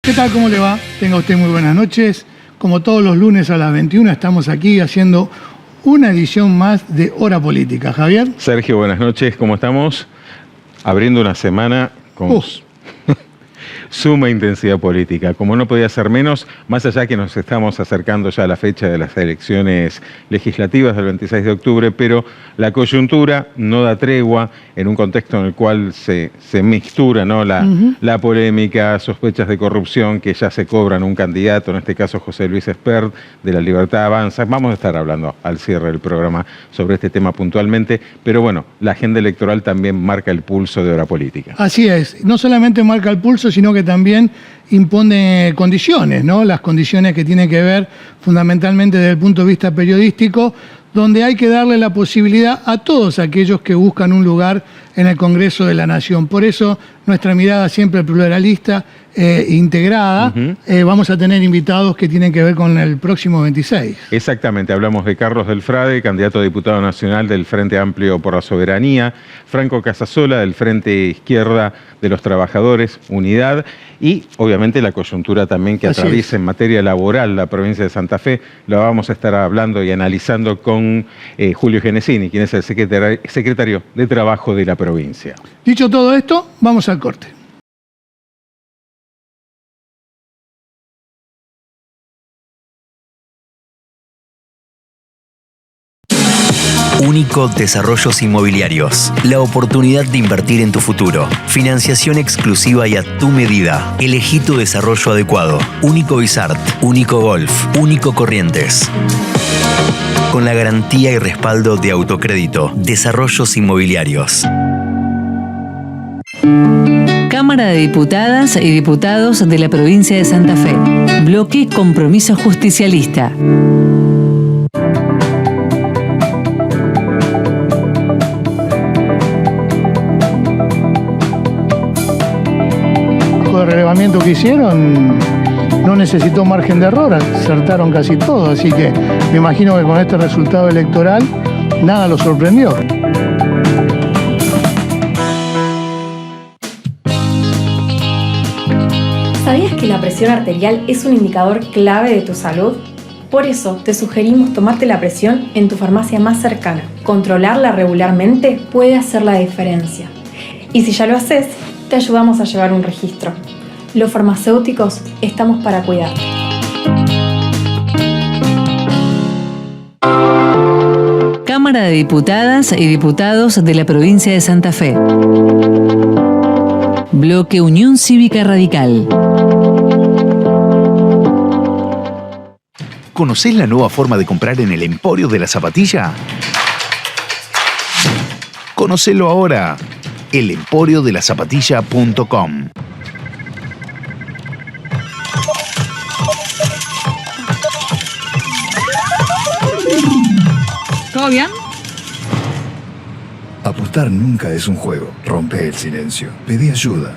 ¿Qué tal? ¿Cómo le va? Tenga usted muy buenas noches. Como todos los lunes a las 21 estamos aquí haciendo una edición más de Hora Política. Javier. Sergio, buenas noches. ¿Cómo estamos? Abriendo una semana con suma intensidad política. Como no podía ser menos, más allá que nos estamos acercando ya a la fecha de las elecciones legislativas del 26 de octubre, pero la coyuntura no da tregua en un contexto en el cual se mixtura, ¿no? la polémica, sospechas de corrupción que ya se cobran un candidato, en este caso José Luis Espert, de La Libertad Avanza. Vamos a estar hablando al cierre del programa sobre este tema puntualmente, pero bueno, la agenda electoral también marca el pulso de Hora Política. Así es, no solamente marca el pulso, sino que también impone condiciones, ¿no? Las condiciones que tienen que ver fundamentalmente desde el punto de vista periodístico, donde hay que darle la posibilidad a todos aquellos que buscan un lugar en el Congreso de la Nación. Por eso nuestra mirada siempre pluralista, integrada. Vamos a tener invitados que tienen que ver con el próximo 26. Exactamente, hablamos de Carlos Del Frade, candidato a diputado nacional del Frente Amplio por la Soberanía, Franco Casasola del Frente Izquierda de los Trabajadores, Unidad, y obviamente la coyuntura también que atraviesa en materia laboral la provincia de Santa Fe. Lo vamos a estar hablando y analizando con Julio Genesini, quien es el secretario de Trabajo de la provincia. Dicho todo esto, vamos al corte. Único Desarrollos Inmobiliarios. La oportunidad de invertir en tu futuro. Financiación exclusiva y a tu medida. Elegí tu desarrollo adecuado. Único Bizart, Único Golf, Único Corrientes. Con la garantía y respaldo de Autocrédito. Desarrollos Inmobiliarios. Cámara de Diputadas y Diputados de la Provincia de Santa Fe. Bloque Compromiso Justicialista. El relevamiento que hicieron no necesitó margen de error, acertaron casi todo, así que me imagino que con este resultado electoral nada lo sorprendió. ¿Sabías que la presión arterial es un indicador clave de tu salud? Por eso te sugerimos tomarte la presión en tu farmacia más cercana. Controlarla regularmente puede hacer la diferencia. Y si ya lo haces, te ayudamos a llevar un registro. Los farmacéuticos estamos para cuidarte. Cámara de Diputadas y Diputados de la Provincia de Santa Fe. Bloque Unión Cívica Radical. ¿Conocés la nueva forma de comprar en el Emporio de la Zapatilla? Conocelo ahora. elemporiodelaZapatilla.com. ¿Todo bien? Apostar nunca es un juego. Rompe el silencio. Pedí ayuda.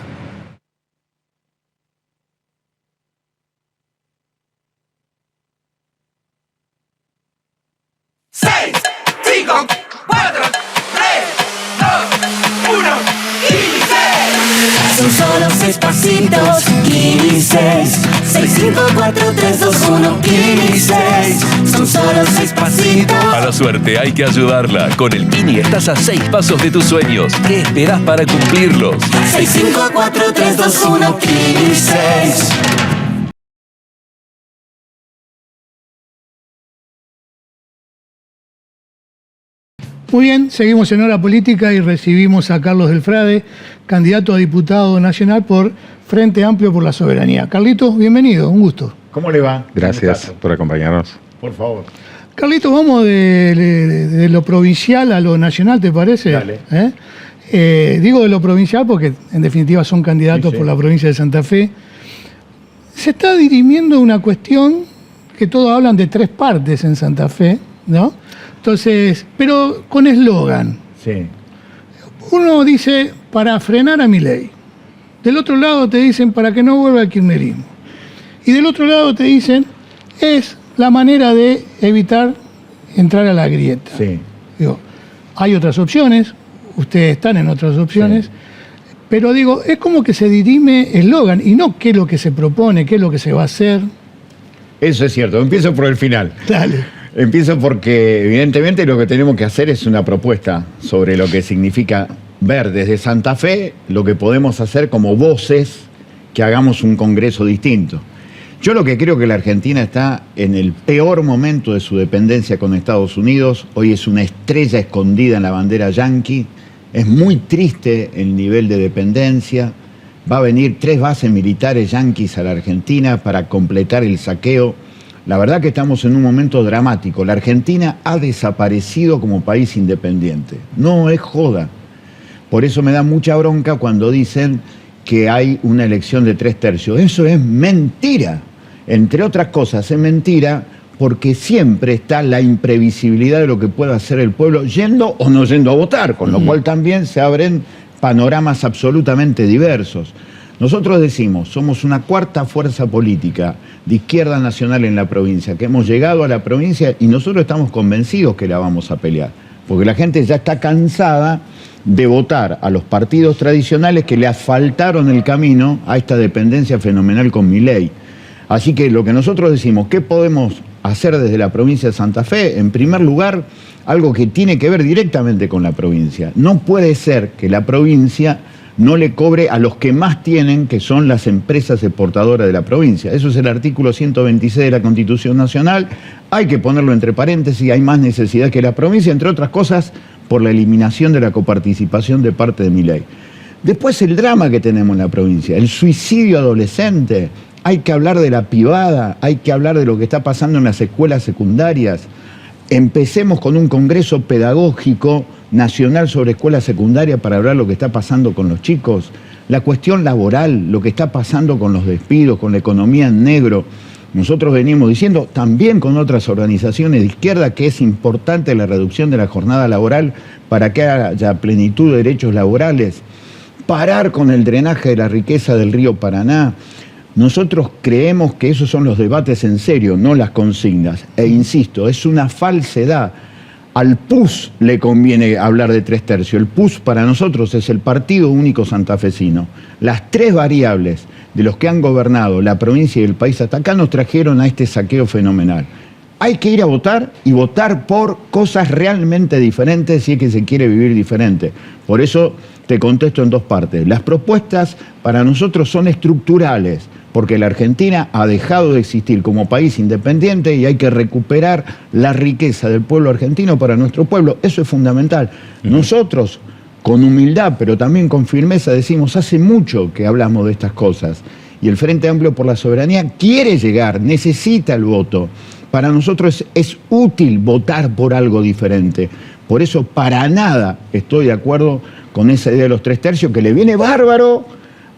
Son solo 6 pasitos, Kini 6. 6, 5, 4, 3, 2, 1, Kini 6. Son solo 6 pasitos. A la suerte hay que ayudarla. Con el Kini estás a 6 pasos de tus sueños. ¿Qué esperás para cumplirlos? 6, 5, 4, 3, 2, 1, Kini 6. Muy bien, seguimos en Hora Política y recibimos a Carlos Del Frade, candidato a diputado nacional por Frente Amplio por la Soberanía. Carlitos, bienvenido, un gusto. ¿Cómo le va? Gracias por acompañarnos. Por favor. Carlitos, vamos de lo provincial a lo nacional, ¿te parece? Dale. Digo de lo provincial porque en definitiva son candidatos por la provincia de Santa Fe. Se está dirimiendo una cuestión que todos hablan de 3 partes en Santa Fe, ¿no? Entonces, pero con eslogan. Sí. Uno dice para frenar a Milei. Del otro lado te dicen para que no vuelva el kirchnerismo. Y del otro lado te dicen es la manera de evitar entrar a la grieta. Sí. Digo, hay otras opciones, ustedes están en otras opciones, Pero digo, es como que se dirime eslogan y no qué es lo que se propone, qué es lo que se va a hacer. Eso es cierto. Empiezo por el final. Dale. Empiezo porque evidentemente lo que tenemos que hacer es una propuesta sobre lo que significa ver desde Santa Fe lo que podemos hacer como voces que hagamos un Congreso distinto. Yo lo que creo que la Argentina está en el peor momento de su dependencia con Estados Unidos. Hoy es una estrella escondida en la bandera yanqui. Es muy triste el nivel de dependencia. Va a venir 3 bases militares yanquis a la Argentina para completar el saqueo. La verdad que estamos en un momento dramático. La Argentina ha desaparecido como país independiente. No es joda. Por eso me da mucha bronca cuando dicen que hay una elección de 3/3. Eso es mentira. Entre otras cosas, es mentira porque siempre está la imprevisibilidad de lo que pueda hacer el pueblo yendo o no yendo a votar, con lo cual también se abren panoramas absolutamente diversos. Nosotros decimos, somos una cuarta fuerza política de izquierda nacional en la provincia, que hemos llegado a la provincia y nosotros estamos convencidos que la vamos a pelear, porque la gente ya está cansada de votar a los partidos tradicionales que le asfaltaron el camino a esta dependencia fenomenal con Milei. Así que lo que nosotros decimos, ¿qué podemos hacer desde la provincia de Santa Fe? En primer lugar, algo que tiene que ver directamente con la provincia. No puede ser que la provincia no le cobre a los que más tienen, que son las empresas exportadoras de la provincia. Eso es el artículo 126 de la Constitución Nacional. Hay que ponerlo entre paréntesis, hay más necesidad que la provincia, entre otras cosas, por la eliminación de la coparticipación de parte de Milei. Después el drama que tenemos en la provincia, el suicidio adolescente. Hay que hablar de la pibada, hay que hablar de lo que está pasando en las escuelas secundarias. Empecemos con un congreso pedagógico nacional sobre escuelas secundarias para hablar lo que está pasando con los chicos. La cuestión laboral, lo que está pasando con los despidos, con la economía en negro. Nosotros venimos diciendo también con otras organizaciones de izquierda que es importante la reducción de la jornada laboral para que haya plenitud de derechos laborales. Parar con el drenaje de la riqueza del río Paraná. Nosotros creemos que esos son los debates en serio, no las consignas. E insisto, es una falsedad. Al PUS le conviene hablar de 3/3. El PUS para nosotros es el Partido Único Santafesino. Las 3 variables de los que han gobernado la provincia y el país hasta acá nos trajeron a este saqueo fenomenal. Hay que ir a votar y votar por cosas realmente diferentes si es que se quiere vivir diferente. Por eso te contesto en 2 partes. Las propuestas para nosotros son estructurales, porque la Argentina ha dejado de existir como país independiente y hay que recuperar la riqueza del pueblo argentino para nuestro pueblo. Eso es fundamental. Nosotros, con humildad, pero también con firmeza, decimos, hace mucho que hablamos de estas cosas. Y el Frente Amplio por la Soberanía quiere llegar, necesita el voto. Para nosotros es útil votar por algo diferente. Por eso, para nada estoy de acuerdo con esa idea de los 3/3, que le viene bárbaro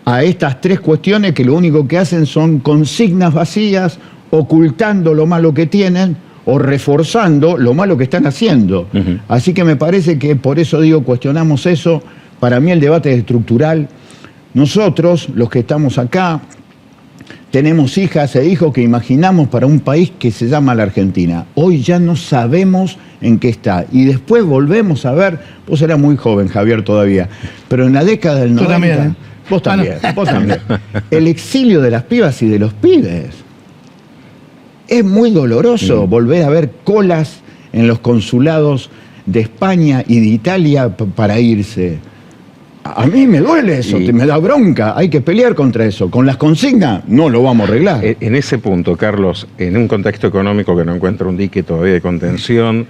a estas 3 cuestiones que lo único que hacen son consignas vacías, ocultando lo malo que tienen o reforzando lo malo que están haciendo. Así que me parece que por eso digo, cuestionamos eso. Para mí el debate es estructural. Nosotros, los que estamos acá, tenemos hijas e hijos que imaginamos para un país que se llama la Argentina. Hoy ya no sabemos en qué está. Y después volvemos a ver, vos eras muy joven, Javier, todavía, pero en la década del 90... también, ¿eh? Vos también, vos también. El exilio de las pibas y de los pibes. Es muy doloroso volver a ver colas en los consulados de España y de Italia para irse. A mí me duele eso, me da bronca. Hay que pelear contra eso. Con las consignas no lo vamos a arreglar. En ese punto, Carlos, en un contexto económico que no encuentra un dique todavía de contención,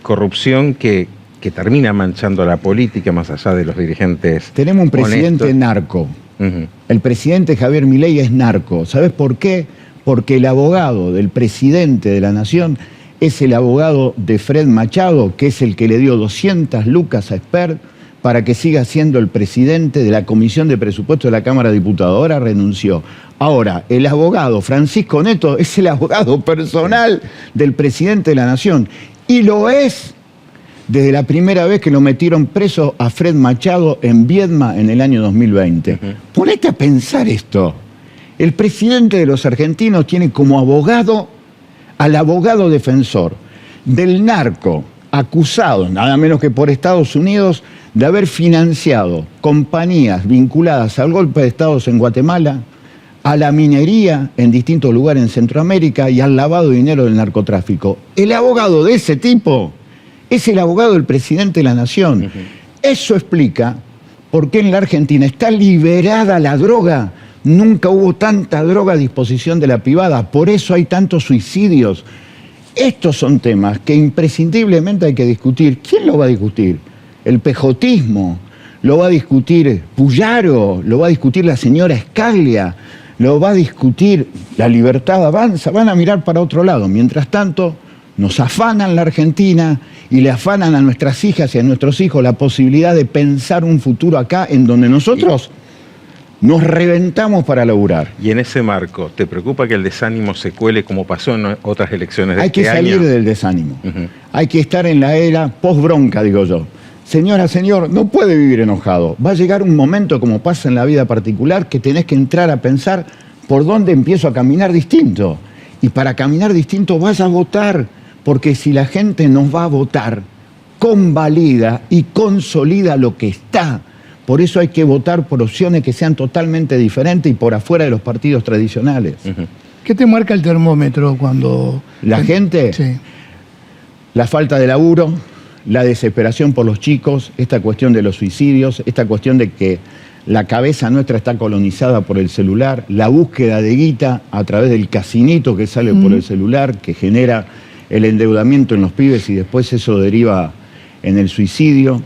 corrupción que termina manchando la política más allá de los dirigentes. Tenemos un presidente narco. El presidente Javier Milei es narco. ¿Sabes por qué? Porque el abogado del presidente de la nación es el abogado de Fred Machado, que es el que le dio 200 lucas a Spert para que siga siendo el presidente de la Comisión de Presupuestos de la Cámara de Diputados. Ahora renunció. Ahora, el abogado Francisco Neto es el abogado personal del presidente de la nación. Y lo es desde la primera vez que lo metieron preso a Fred Machado en Viedma en el año 2020. Ponete a pensar esto. El presidente de los argentinos tiene como abogado al abogado defensor del narco, acusado, nada menos que por Estados Unidos, de haber financiado compañías vinculadas al golpe de Estado en Guatemala, a la minería en distintos lugares en Centroamérica y al lavado de dinero del narcotráfico. El abogado de ese tipo es el abogado del presidente de la Nación. Eso explica por qué en la Argentina está liberada la droga. Nunca hubo tanta droga a disposición de la privada. Por eso hay tantos suicidios. Estos son temas que imprescindiblemente hay que discutir. ¿Quién lo va a discutir? El pejotismo. Lo va a discutir Puyaro. Lo va a discutir la señora Escaglia. Lo va a discutir La Libertad Avanza. Van a mirar para otro lado. Mientras tanto, nos afanan la Argentina y le afanan a nuestras hijas y a nuestros hijos la posibilidad de pensar un futuro acá en donde nosotros nos reventamos para laburar. Y en ese marco, ¿te preocupa que el desánimo se cuele como pasó en otras elecciones de Hay que salir del desánimo. Hay que estar en la era post-bronca, digo yo. Señora, señor, no puede vivir enojado. Va a llegar un momento, como pasa en la vida particular, que tenés que entrar a pensar por dónde empiezo a caminar distinto. Y para caminar distinto vas a votar, porque si la gente nos va a votar, convalida y consolida lo que está. Por eso hay que votar por opciones que sean totalmente diferentes y por afuera de los partidos tradicionales. ¿Qué te marca el termómetro cuando...? La gente, sí. La falta de laburo, la desesperación por los chicos, esta cuestión de los suicidios, esta cuestión de que la cabeza nuestra está colonizada por el celular, la búsqueda de guita a través del casinito que sale por el celular, que genera el endeudamiento en los pibes y después eso deriva en el suicidio.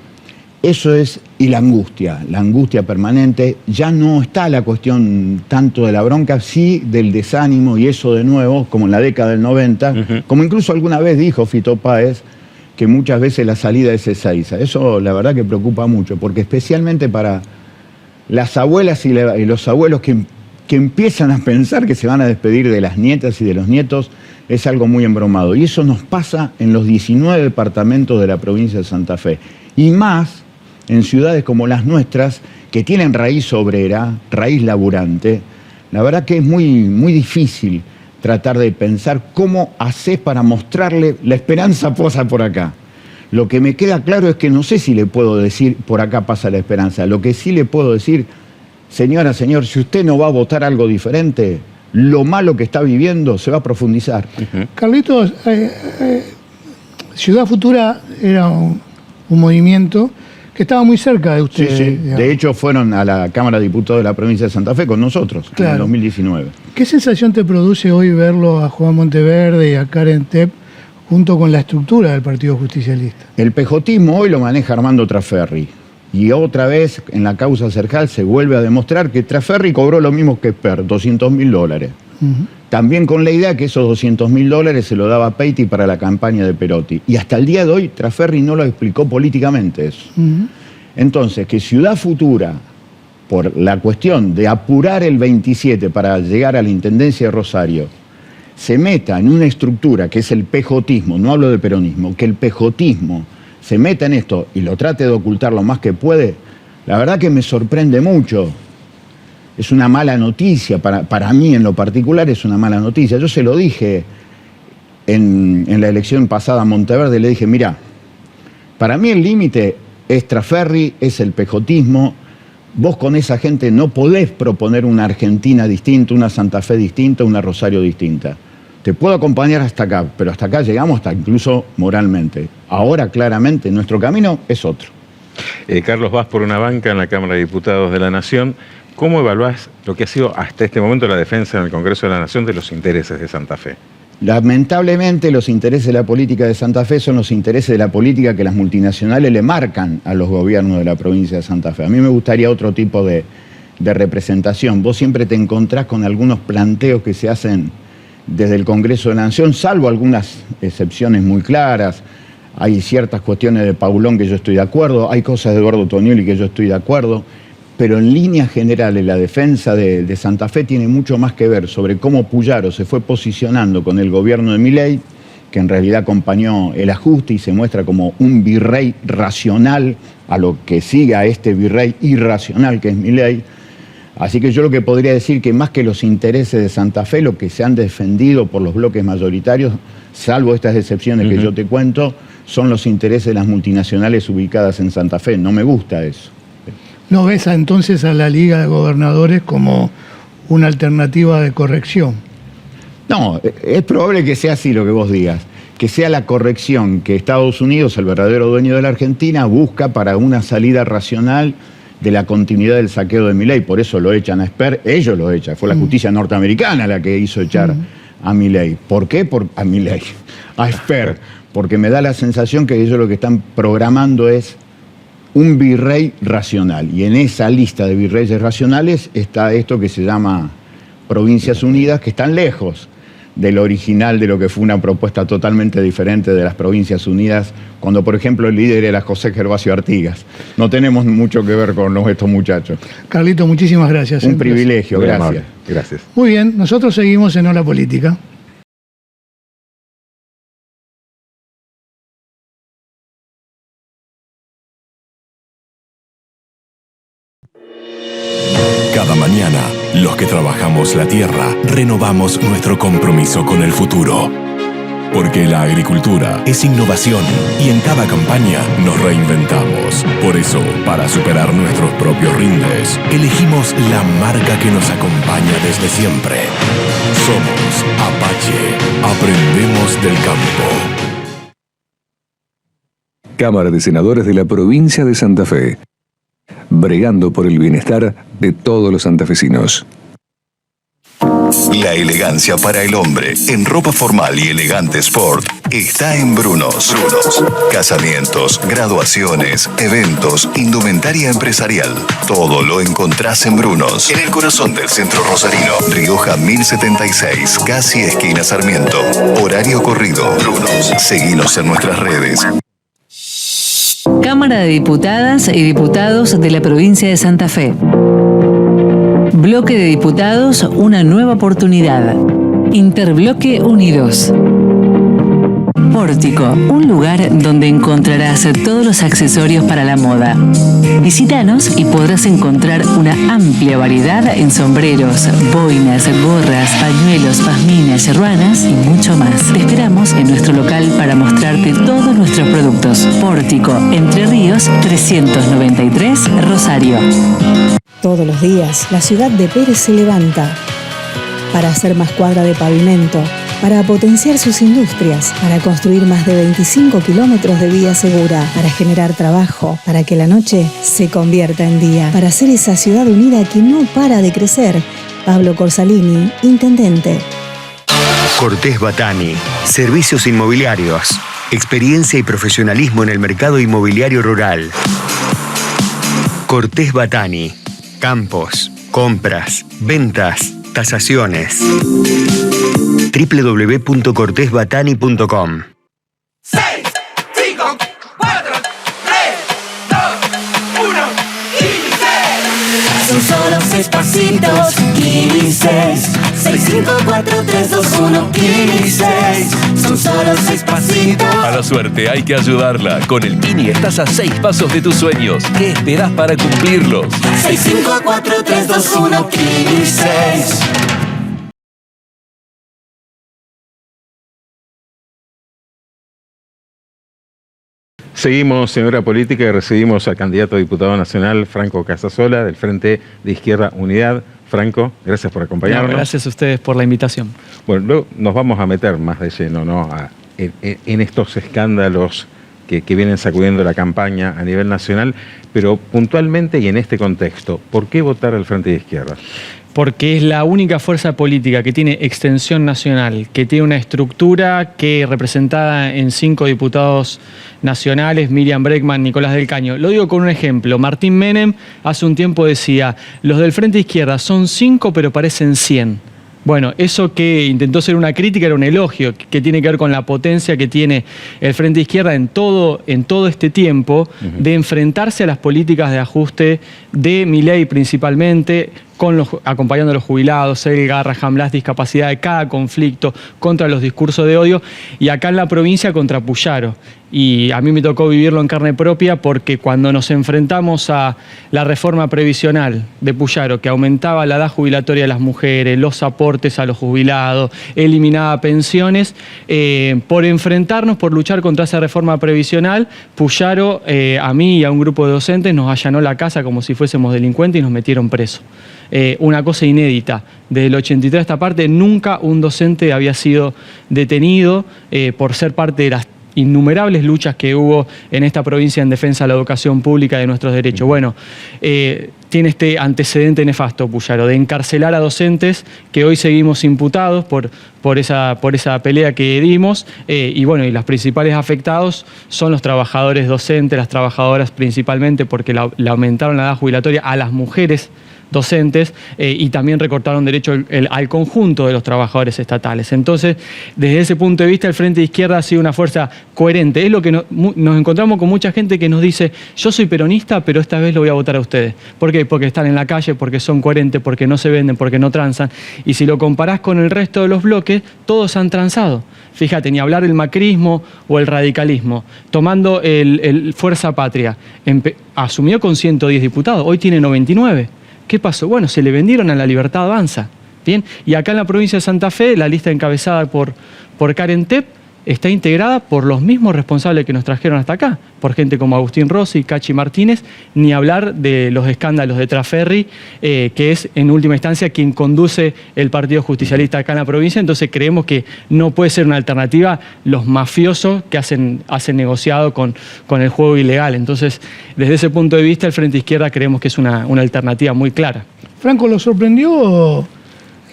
Eso es, y la angustia permanente. Ya no está la cuestión tanto de la bronca, sí del desánimo, y eso de nuevo, como en la década del 90, como incluso alguna vez dijo Fito Páez, que muchas veces la salida es Ezeiza. Eso la verdad que preocupa mucho, porque especialmente para las abuelas y los abuelos que empiezan a pensar que se van a despedir de las nietas y de los nietos, es algo muy embromado. Y eso nos pasa en los 19 departamentos de la provincia de Santa Fe. Y más en ciudades como las nuestras, que tienen raíz obrera, raíz laburante. La verdad que es muy difícil tratar de pensar cómo haces para mostrarle la esperanza posa por acá. Lo que me queda claro es que no sé si le puedo decir por acá pasa la esperanza. Lo que sí le puedo decir, señora, señor, si usted no va a votar algo diferente, lo malo que está viviendo se va a profundizar. Carlitos, Ciudad Futura era un movimiento que estaba muy cerca de ustedes. Sí. De hecho, fueron a la Cámara de Diputados de la provincia de Santa Fe con nosotros, en el 2019. ¿Qué sensación te produce hoy verlo a Juan Monteverde y a Karen Tepp junto con la estructura del Partido Justicialista? El pejotismo hoy lo maneja Armando Traferri. Y otra vez, en la causa Cercal, se vuelve a demostrar que Traferri cobró lo mismo que Esper, $200.000. También con la idea que esos $200.000 se lo daba Peiti para la campaña de Perotti. Y hasta el día de hoy, Traferri no lo explicó políticamente eso. Entonces, que Ciudad Futura, por la cuestión de apurar el 27 para llegar a la Intendencia de Rosario, se meta en una estructura que es el pejotismo, no hablo de peronismo, que el pejotismo se meta en esto y lo trate de ocultar lo más que puede, la verdad que me sorprende mucho. Es una mala noticia, para mí en lo particular es una mala noticia. Yo se lo dije en la elección pasada a Monteverde, le dije, mirá, para mí el límite es Traferri, es el pejotismo. Vos con esa gente no podés proponer una Argentina distinta, una Santa Fe distinta, una Rosario distinta. Te puedo acompañar hasta acá, pero hasta acá llegamos, hasta incluso moralmente. Ahora claramente nuestro camino es otro. Carlos, vas por una banca en la Cámara de Diputados de la Nación. ¿Cómo evaluás lo que ha sido hasta este momento la defensa en el Congreso de la Nación de los intereses de Santa Fe? Lamentablemente los intereses de la política de Santa Fe son los intereses de la política que las multinacionales le marcan a los gobiernos de la provincia de Santa Fe. A mí me gustaría otro tipo de representación. Vos siempre te encontrás con algunos planteos que se hacen desde el Congreso de la Nación, salvo algunas excepciones muy claras. Hay ciertas cuestiones de Paulón que yo estoy de acuerdo, hay cosas de Eduardo Tonioli que yo estoy de acuerdo, pero en líneas generales la defensa de Santa Fe tiene mucho más que ver sobre cómo Puyaro se fue posicionando con el gobierno de Milei, que en realidad acompañó el ajuste y se muestra como un virrey racional a lo que sigue a este virrey irracional que es Milei. Así que yo lo que podría decir que más que los intereses de Santa Fe, lo que se han defendido por los bloques mayoritarios, salvo estas excepciones que yo te cuento, son los intereses de las multinacionales ubicadas en Santa Fe. No me gusta eso. ¿No ves entonces a la Liga de Gobernadores como una alternativa de corrección? No, es probable que sea así lo que vos digas, que sea la corrección que Estados Unidos, el verdadero dueño de la Argentina, busca para una salida racional de la continuidad del saqueo de Milei. Por eso lo echan a Esper, ellos lo echan, fue la justicia norteamericana la que hizo echar a Milei. ¿Por qué? A Esper, porque me da la sensación que ellos lo que están programando es un virrey racional, y en esa lista de virreyes racionales está esto que se llama Provincias Unidas, que están lejos del original, de lo que fue una propuesta totalmente diferente de las Provincias Unidas, cuando por ejemplo el líder era José Gervasio Artigas. No tenemos mucho que ver con estos muchachos. Carlito, muchísimas gracias. Un privilegio, gracias. Gracias. Muy bien, nosotros seguimos en Hora Política. Cada mañana, los que trabajamos la tierra, renovamos nuestro compromiso con el futuro. Porque la agricultura es innovación y en cada campaña nos reinventamos. Por eso, para superar nuestros propios rindes, elegimos la marca que nos acompaña desde siempre. Somos Apache. Aprendemos del campo. Cámara de Senadores de la Provincia de Santa Fe. Bregando por el bienestar de todos los santafesinos. La elegancia para el hombre en ropa formal y elegante sport está en Brunos. Casamientos, graduaciones, eventos, indumentaria empresarial. Todo lo encontrás en Brunos, en el corazón del centro rosarino. Rioja 1076, casi esquina Sarmiento. Horario corrido. Brunos. Seguinos en nuestras redes. Cámara de Diputadas y Diputados de la Provincia de Santa Fe. Bloque de Diputados, una nueva oportunidad. Interbloque Unidos. Pórtico, un lugar donde encontrarás todos los accesorios para la moda. Visítanos y podrás encontrar una amplia variedad en sombreros, boinas, gorras, pañuelos, pazminas, ruanas y mucho más. Te esperamos en nuestro local para mostrarte todos nuestros productos. Pórtico, Entre Ríos, 393, Rosario. Todos los días, la ciudad de Pérez se levanta para hacer más cuadra de pavimento, para potenciar sus industrias, para construir más de 25 kilómetros de vía segura, para generar trabajo, para que la noche se convierta en día, para ser esa ciudad unida que no para de crecer. Pablo Corsalini, intendente. Cortés Batani, servicios inmobiliarios, experiencia y profesionalismo en el mercado inmobiliario rural. Cortés Batani, campos, compras, ventas, tasaciones. www.cortesbatani.com. 6, 5, 4, 3, 2, 1, Kini 6. Son solo 6 pasitos, Kini 6. 6, 5, 4, 3, 2, 1, Kini 6. Son solo 6 pasitos. A la suerte hay que ayudarla. Con el Kini estás a 6 pasos de tus sueños. ¿Qué esperás para cumplirlos? 6, 5, 4, 3, 2, 1, Kini 6. Seguimos en Hora Política y recibimos al candidato a diputado nacional, Franco Casasola, del Frente de Izquierda Unidad. Franco, gracias por acompañarnos. Gracias a ustedes por la invitación. Bueno, luego nos vamos a meter más de lleno, ¿no?, en estos escándalos que vienen sacudiendo la campaña a nivel nacional, pero puntualmente y en este contexto, ¿por qué votar al Frente de Izquierda? Porque es la única fuerza política que tiene extensión nacional, que tiene una estructura que representada en 5 diputados nacionales, Miriam Bregman, Nicolás del Caño. Lo digo con un ejemplo. Martín Menem hace un tiempo decía, los del Frente de Izquierda son 5 pero parecen 100. Bueno, eso que intentó ser una crítica era un elogio, que tiene que ver con la potencia que tiene el Frente de Izquierda en todo este tiempo de enfrentarse a las políticas de ajuste de Milei principalmente, acompañando a los jubilados, el Garrahan, las discapacidades, cada conflicto, contra los discursos de odio, y acá en la provincia contra Puyaro. Y a mí me tocó vivirlo en carne propia porque cuando nos enfrentamos a la reforma previsional de Puyaro, que aumentaba la edad jubilatoria de las mujeres, los aportes a los jubilados, eliminaba pensiones, por enfrentarnos, por luchar contra esa reforma previsional, Puyaro a mí y a un grupo de docentes nos allanó la casa como si fuésemos delincuentes y nos metieron presos. Una cosa inédita. Desde el 83 a esta parte nunca un docente había sido detenido por ser parte de las innumerables luchas que hubo en esta provincia en defensa de la educación pública y de nuestros derechos. Bueno, tiene este antecedente nefasto, Puyaro, de encarcelar a docentes que hoy seguimos imputados por esa pelea que dimos, y bueno, y los principales afectados son los trabajadores docentes, las trabajadoras principalmente, porque le aumentaron la edad jubilatoria a las mujeres docentes, y también recortaron derecho al conjunto de los trabajadores estatales. Entonces, desde ese punto de vista, el Frente de Izquierda ha sido una fuerza coherente. Es lo que nos encontramos con mucha gente que nos dice: yo soy peronista, pero esta vez lo voy a votar a ustedes. ¿Por qué? Porque están en la calle, porque son coherentes, porque no se venden, porque no transan. Y si lo comparás con el resto de los bloques, todos han transado. Fíjate, ni hablar del macrismo o el radicalismo. Tomando el Fuerza Patria, asumió con 110 diputados, hoy tiene 99. ¿Qué pasó? Bueno, se le vendieron a La Libertad Avanza. Bien, y acá en la provincia de Santa Fe, la lista encabezada por Karen Tepp está integrada por los mismos responsables que nos trajeron hasta acá, por gente como Agustín Rossi, Cachi Martínez, ni hablar de los escándalos de Traferri, que es en última instancia quien conduce el Partido Justicialista acá en la provincia. Entonces creemos que no puede ser una alternativa los mafiosos que hacen negociado con el juego ilegal. Entonces, desde ese punto de vista, el Frente Izquierda creemos que es una alternativa muy clara. Franco, ¿lo sorprendió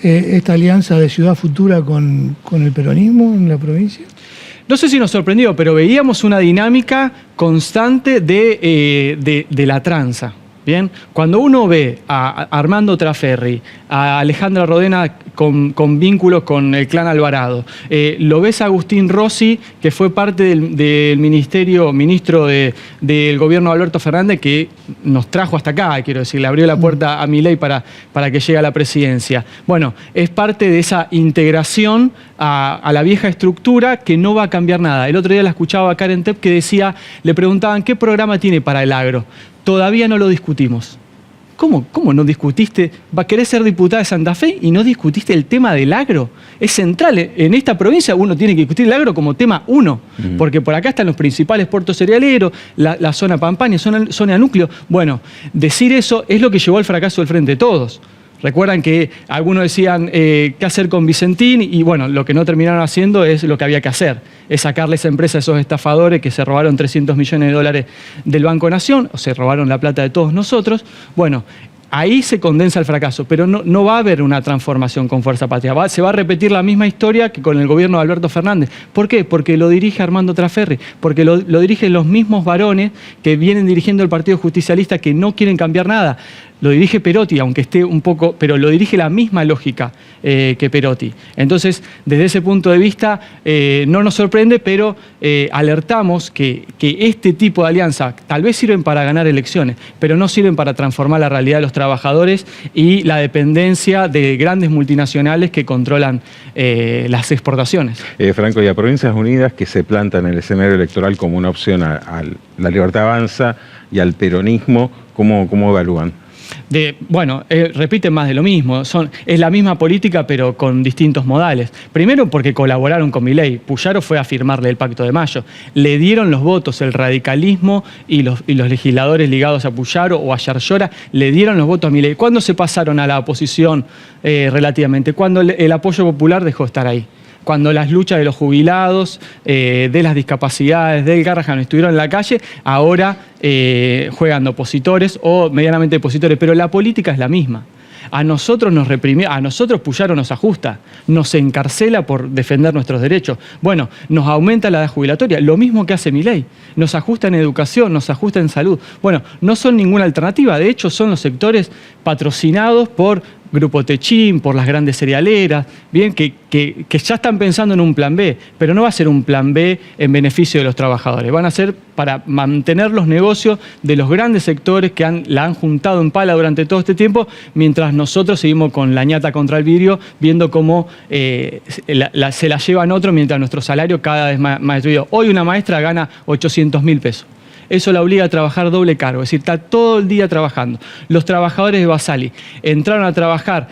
esta alianza de Ciudad Futura con el peronismo en la provincia? No sé si nos sorprendió, pero veíamos una dinámica constante de la tranza. Bien, cuando uno ve a Armando Traferri, a Alejandra Rodena con vínculos con el clan Alvarado, lo ves a Agustín Rossi, que fue parte del ministro del gobierno de Alberto Fernández, que nos trajo hasta acá, quiero decir, le abrió la puerta a Milei para que llegue a la presidencia. Bueno, es parte de esa integración a la vieja estructura que no va a cambiar nada. El otro día la escuchaba a Karen Tepp que decía, le preguntaban qué programa tiene para el agro. Todavía no lo discutimos. ¿Cómo no discutiste? ¿Querés ser diputada de Santa Fe y no discutiste el tema del agro? Es central. En esta provincia uno tiene que discutir el agro como tema uno, porque por acá están los principales puertos cerealeros, la zona Pampaña, zona núcleo. Bueno, decir eso es lo que llevó al fracaso del Frente de Todos. Recuerdan que algunos decían qué hacer con Vicentín, y bueno, lo que no terminaron haciendo es lo que había que hacer, es sacarle esa empresa a esos estafadores que se robaron 300 millones de dólares del Banco Nación, o se robaron la plata de todos nosotros. Bueno, ahí se condensa el fracaso, pero no va a haber una transformación con Fuerza Patria. Se va a repetir la misma historia que con el gobierno de Alberto Fernández. ¿Por qué? Porque lo dirige Armando Traferri, porque lo dirigen los mismos varones que vienen dirigiendo el Partido Justicialista, que no quieren cambiar nada. Lo dirige Perotti, aunque esté un poco, pero lo dirige la misma lógica que Perotti. Entonces, desde ese punto de vista, no nos sorprende, pero alertamos que este tipo de alianza tal vez sirven para ganar elecciones, pero no sirven para transformar la realidad de los trabajadores y la dependencia de grandes multinacionales que controlan las exportaciones. Franco, y a Provincias Unidas, que se planta en el escenario electoral como una opción a la Libertad Avanza y al peronismo, ¿cómo evalúan? Repiten más de lo mismo. Es la misma política, pero con distintos modales. Primero, porque colaboraron con Milei. Puyaro fue a firmarle el Pacto de Mayo. Le dieron los votos el radicalismo y los legisladores ligados a Puyaro o a Yarlora, le dieron los votos a Milei. ¿Cuándo se pasaron a la oposición relativamente? Cuando el apoyo popular dejó de estar ahí. Cuando las luchas de los jubilados, de las discapacidades, del Garrahan estuvieron en la calle, ahora juegan de opositores o medianamente opositores, pero la política es la misma. A nosotros nos reprimió, a nosotros Puyaro nos ajusta, nos encarcela por defender nuestros derechos. Bueno, nos aumenta la edad jubilatoria, lo mismo que hace Milei. Nos ajusta en educación, nos ajusta en salud. Bueno, no son ninguna alternativa, de hecho son los sectores patrocinados por Grupo Techín, por las grandes cerealeras, bien, que ya están pensando en un plan B, pero no va a ser un plan B en beneficio de los trabajadores, van a ser para mantener los negocios de los grandes sectores que la han juntado en pala durante todo este tiempo, mientras nosotros seguimos con la ñata contra el vidrio, viendo cómo se la llevan otros, mientras nuestro salario cada vez más destruido. Hoy una maestra gana 800.000 pesos. Eso la obliga a trabajar doble cargo, es decir, está todo el día trabajando. Los trabajadores de Basali entraron a trabajar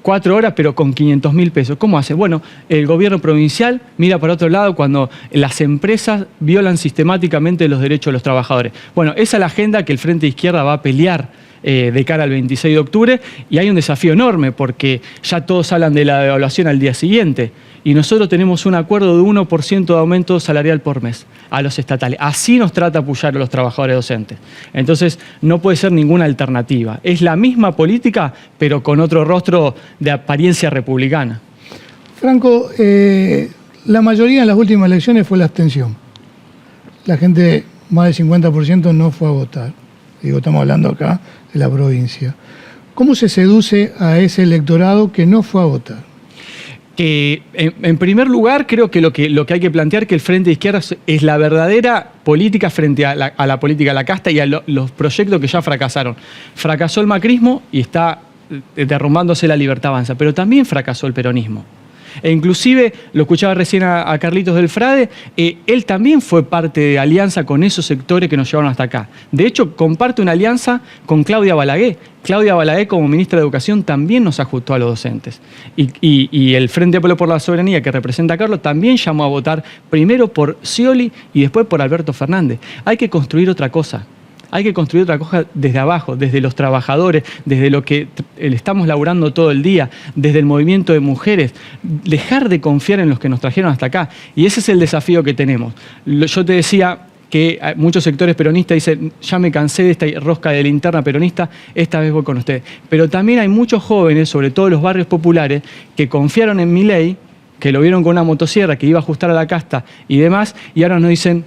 4 horas, pero con 500.000 pesos. ¿Cómo hacen? Bueno, el gobierno provincial mira para otro lado cuando las empresas violan sistemáticamente los derechos de los trabajadores. Bueno, esa es la agenda que el Frente de Izquierda va a pelear de cara al 26 de octubre, y hay un desafío enorme porque ya todos hablan de la devaluación al día siguiente y nosotros tenemos un acuerdo de 1% de aumento salarial por mes a los estatales. Así nos trata de apoyar a los trabajadores docentes. Entonces no puede ser ninguna alternativa. Es la misma política, pero con otro rostro de apariencia republicana. Franco, la mayoría en las últimas elecciones fue la abstención. La gente, más del 50%, no fue a votar. Digo, estamos hablando acá de la provincia. ¿Cómo se seduce a ese electorado que no fue a votar? En primer lugar, creo que lo que hay que plantear que el Frente de Izquierda es la verdadera política frente a la política de la casta y a los proyectos que ya fracasaron. Fracasó el macrismo y está derrumbándose la Libertad Avanza, pero también fracasó el peronismo. E inclusive, lo escuchaba recién a Carlitos del Frade, él también fue parte de alianza con esos sectores que nos llevaron hasta acá. De hecho, comparte una alianza con Claudia Balaguer. Claudia Balaguer, como ministra de Educación, también nos ajustó a los docentes. Y el Frente Amplio por la Soberanía, que representa a Carlos, también llamó a votar primero por Scioli y después por Alberto Fernández. Hay que construir otra cosa. Hay que construir otra cosa desde abajo, desde los trabajadores, desde lo que estamos laburando todo el día, desde el movimiento de mujeres. Dejar de confiar en los que nos trajeron hasta acá. Y ese es el desafío que tenemos. Yo te decía que muchos sectores peronistas dicen, ya me cansé de esta rosca de linterna peronista, esta vez voy con ustedes. Pero también hay muchos jóvenes, sobre todo los barrios populares, que confiaron en Milei, que lo vieron con una motosierra, que iba a ajustar a la casta y demás, y ahora nos dicen,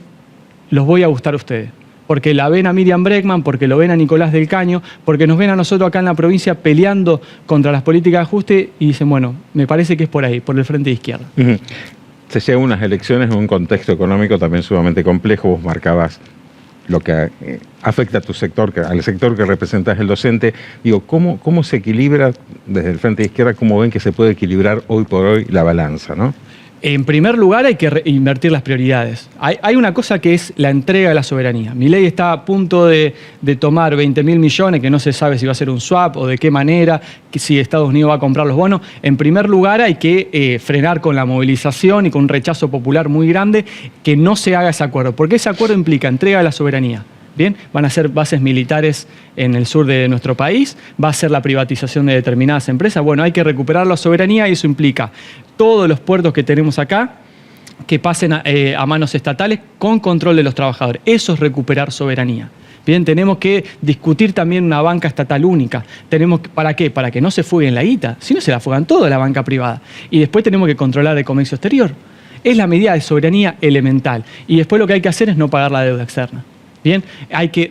los voy a gustar a ustedes. Porque la ven a Miriam Bregman, porque lo ven a Nicolás del Caño, porque nos ven a nosotros acá en la provincia peleando contra las políticas de ajuste y dicen, bueno, me parece que es por ahí, por el Frente de Izquierda. Se llegan unas elecciones en un contexto económico también sumamente complejo. Vos marcabas lo que afecta a tu sector, al sector que representas, el docente. Digo, ¿cómo se equilibra desde el Frente de Izquierda? ¿Cómo ven que se puede equilibrar hoy por hoy la balanza, no? En primer lugar, hay que invertir las prioridades. Hay una cosa que es la entrega de la soberanía. Milei está a punto de tomar 20.000 millones, que no se sabe si va a ser un swap o de qué manera, si Estados Unidos va a comprar los bonos. En primer lugar, hay que frenar con la movilización y con un rechazo popular muy grande que no se haga ese acuerdo, porque ese acuerdo implica entrega de la soberanía. Bien, van a ser bases militares en el sur de nuestro país, va a ser la privatización de determinadas empresas. Bueno, hay que recuperar la soberanía y eso implica todos los puertos que tenemos acá que pasen a manos estatales con control de los trabajadores. Eso es recuperar soberanía. Bien, tenemos que discutir también una banca estatal única. ¿Para qué? Para que no se fuguen la guita. Si no, se la fugan toda la banca privada. Y después tenemos que controlar el comercio exterior. Es la medida de soberanía elemental. Y después lo que hay que hacer es no pagar la deuda externa. Bien, hay que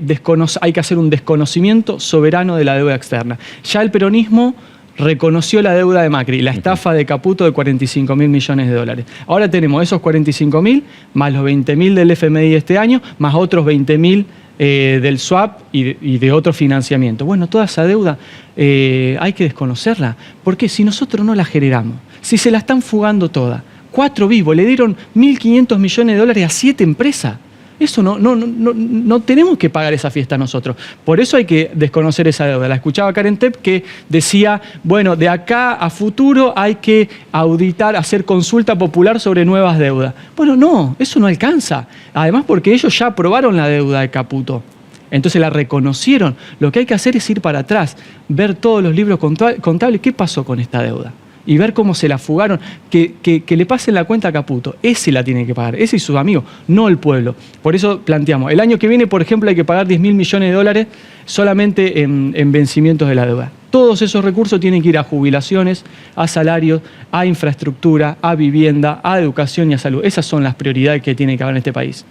hacer un desconocimiento soberano de la deuda externa. Ya el peronismo reconoció la deuda de Macri, la estafa de Caputo de 45.000 millones de dólares. Ahora tenemos esos 45.000 más los 20.000 del FMI este año, más otros 20.000 del swap y de otro financiamiento. Bueno, toda esa deuda hay que desconocerla, porque si nosotros no la generamos, si se la están fugando toda, 4 vivos, le dieron 1.500 millones de dólares a 7 empresas. Eso no tenemos que pagar esa fiesta nosotros. Por eso hay que desconocer esa deuda. La escuchaba Karen Tepp que decía, bueno, de acá a futuro hay que auditar, hacer consulta popular sobre nuevas deudas. Bueno, no, eso no alcanza. Además porque ellos ya aprobaron la deuda de Caputo. Entonces la reconocieron. Lo que hay que hacer es ir para atrás, ver todos los libros contables, qué pasó con esta deuda. Y ver cómo se la fugaron, que le pasen la cuenta a Caputo. Ese la tiene que pagar, ese y sus amigos, no el pueblo. Por eso planteamos, el año que viene, por ejemplo, hay que pagar 10.000 millones de dólares solamente en vencimientos de la deuda. Todos esos recursos tienen que ir a jubilaciones, a salarios, a infraestructura, a vivienda, a educación y a salud. Esas son las prioridades que tiene que haber en este país.